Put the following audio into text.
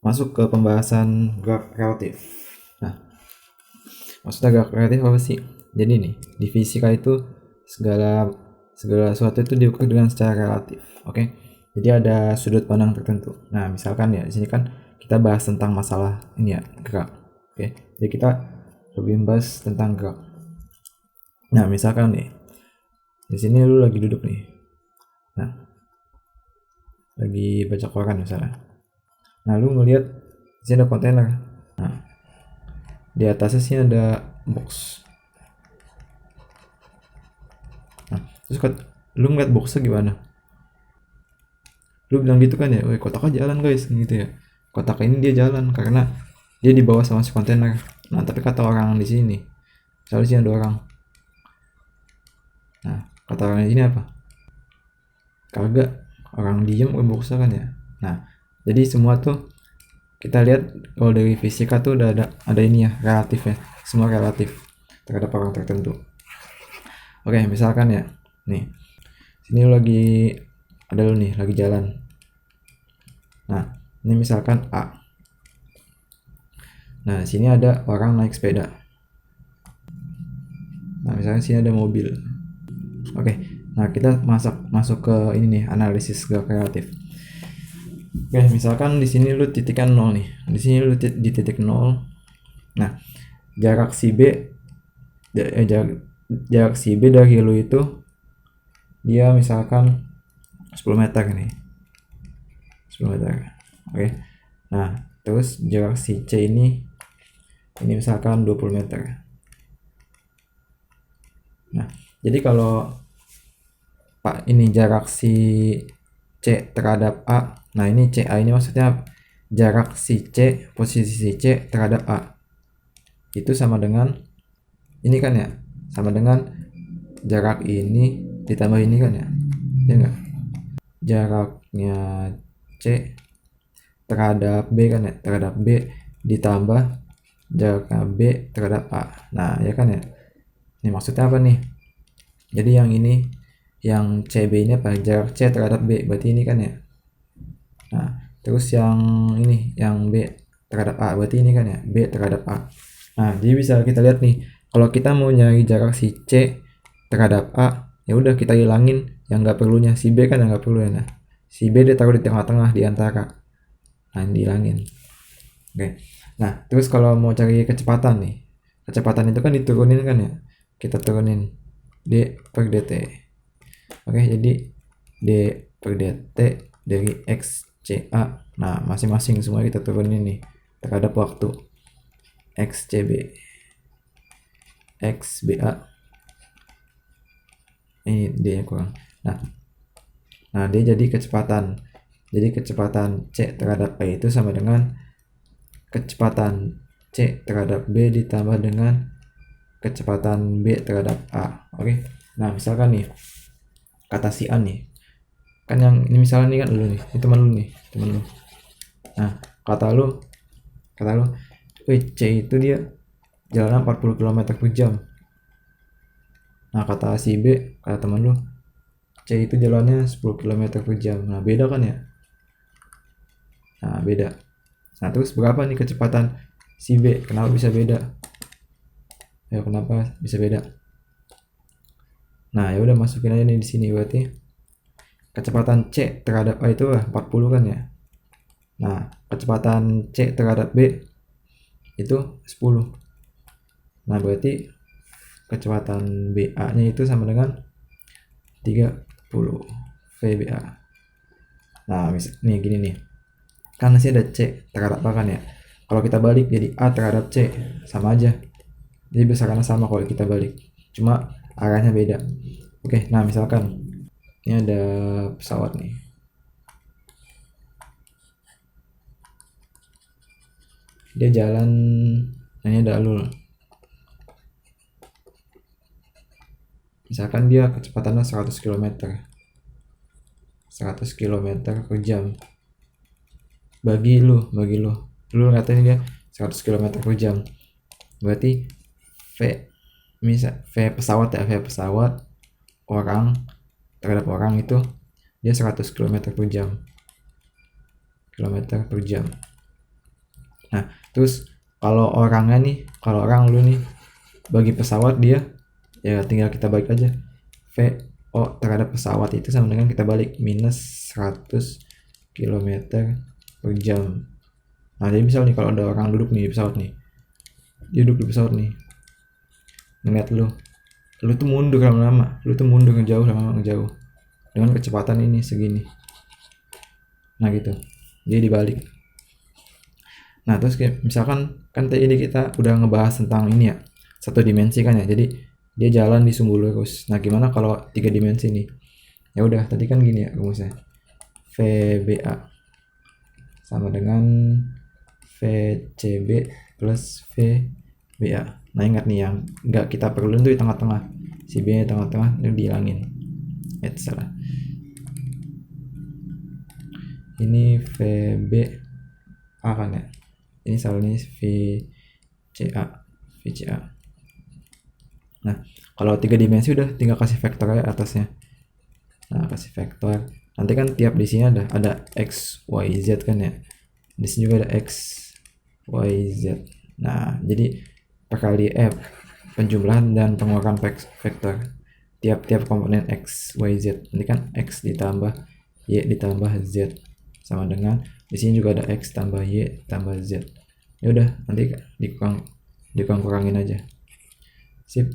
masuk ke pembahasan gerak relatif. Nah, maksudnya gerak relatif apa sih? Jadi nih, di fisika itu segala sesuatu itu diukur dengan secara relatif. Oke. Jadi ada sudut pandang tertentu. Nah, misalkan ya di sini kan kita bahas tentang masalah ini ya, gerak. Oke. Jadi kita lebih membahas tentang gerak. Nah, misalkan nih di sini lu lagi duduk nih. Nah, lagi baca koran misalnya. Nah, lu ngelihat di sini ada kontainer. Nah, di atasnya sih ada box. Nah, terus lu ngeliat boxnya gimana? Lu bilang gitu kan ya, weh kotaknya jalan guys, gitu ya. Kotak ini dia jalan karena dia dibawa sama si kontainer. Nah, tapi kata orang di sini, misalnya sih ada orang. Nah, kata orang di sini apa? Kagak, orang diem boxnya kan ya. Nah, jadi semua tuh kita lihat kalau dari fisika tuh udah ada ini ya, relatif ya. Semua relatif terhadap orang tertentu. Oke, misalkan ya, nih, sini lagi ada lu nih, lagi jalan. Nah, ini misalkan A. Nah, sini ada orang naik sepeda. Nah, misalkan sini ada mobil. Oke, nah kita masuk ke ini nih, analisis gerak relatif. Oke, misalkan di sini lu titikkan 0 nih. Di sini lu di titik 0. Nah, jarak si B jarak si B dari lu itu dia misalkan 10 meter nih. 10 meter. Oke. Nah, terus jarak si C ini misalkan 20 meter. Nah, jadi kalau Pak ini jarak si C terhadap A. Nah, ini CA ini maksudnya jarak si C, posisi si C terhadap A. Itu sama dengan ini kan ya? Sama dengan jarak ini ditambah ini kan ya? Ya enggak? Jaraknya C terhadap B kan ya? Terhadap B ditambah jaraknya B terhadap A. Nah, ya kan ya? Ini maksudnya apa nih? Jadi yang ini, yang CB ini apa? Jarak C terhadap B. Berarti ini kan ya? Nah, terus yang ini, yang B terhadap A. Berarti ini kan ya? B terhadap A. Nah, jadi bisa kita lihat nih. Kalau kita mau nyari jarak si C terhadap A, ya udah kita hilangin yang nggak perlunya. Si B kan yang nggak perlu ya. Nah, si B ditaruh di tengah-tengah di antara. Nah, dihilangin. Oke. Nah, terus kalau mau cari kecepatan nih. Kecepatan itu kan diturunin kan ya. Kita turunin D per dt. Oke, jadi D per dt dari X CA. Nah, masing-masing semua kita turunin nih terhadap waktu. XCB, XBA. Ini D yang kurang. Nah, dia jadi kecepatan. Jadi kecepatan C terhadap A itu sama dengan kecepatan C terhadap B ditambah dengan kecepatan B terhadap A. Oke. Nah, misalkan nih kata si A nih. Kan yang ini misalnya nih kan lu nih, ini teman lu. Nah, kata lu C itu dia jalan 40 km per jam. Nah, kata si B, kata teman lu, C itu jalannya 10 km per jam. Nah, beda kan ya? Nah, beda. Nah, terus berapa nih kecepatan si B? Kenapa bisa beda? Ya, kenapa bisa beda? Nah, ya udah masukin aja nih di sini berarti kecepatan C terhadap A itu 40 kan ya? Nah, kecepatan C terhadap B itu 10. Nah, berarti kecepatan BA-nya itu sama dengan 30 VBA. Nah, nih gini nih. Kan masih ada C terhadap A kan ya. Kalau kita balik jadi A terhadap C sama aja. Jadi besarannya sama kalau kita balik. Cuma arahnya beda. Oke, nah misalkan ini ada pesawat nih. Dia jalan, nah ini ada alur. Misalkan dia kecepatannya 100 km. 100 km per jam. Bagi lu katanya dia 100 km per jam. Berarti V pesawat ya, V pesawat orang terhadap orang itu dia 100 km per jam. Nah, terus kalau orangnya nih, kalau orang lu nih bagi pesawat dia, ya tinggal kita balik aja. VO terhadap pesawat itu sama dengan kita balik minus 100 km per jam. Nah, jadi misal nih kalau ada orang duduk nih di pesawat nih, dia duduk di pesawat nih, ngeliat lu tuh mundur lama-lama, lu tuh mundur ngejauh lama-lama ngejauh dengan kecepatan ini segini. Nah gitu, jadi dibalik. Nah terus kayak misalkan kan tadi kita udah ngebahas tentang ini ya, satu dimensi kan ya, jadi dia jalan di sumbu lurus. Nah gimana kalau 3 dimensi nih? Ya udah tadi kan gini ya rumusnya, VBA sama dengan VCB plus VBA. Nah ingat nih yang nggak kita perlu tuh di tengah-tengah, si B di tengah-tengah itu dihilangin. Salah. Ini VBA kan ya, ini salah, ini VCA. Nah kalau 3 dimensi udah tinggal kasih vektor aja atasnya. Nah kasih vektor, nanti kan tiap di sini ada x y z kan ya, di sini juga ada x y z. Nah jadi perkali penjumlahan dan pengeluaran vektor tiap komponen x y z, ini kan x ditambah y ditambah z sama dengan di sini juga ada x tambah y tambah z. Ya udah nanti dikurangin aja. Sip.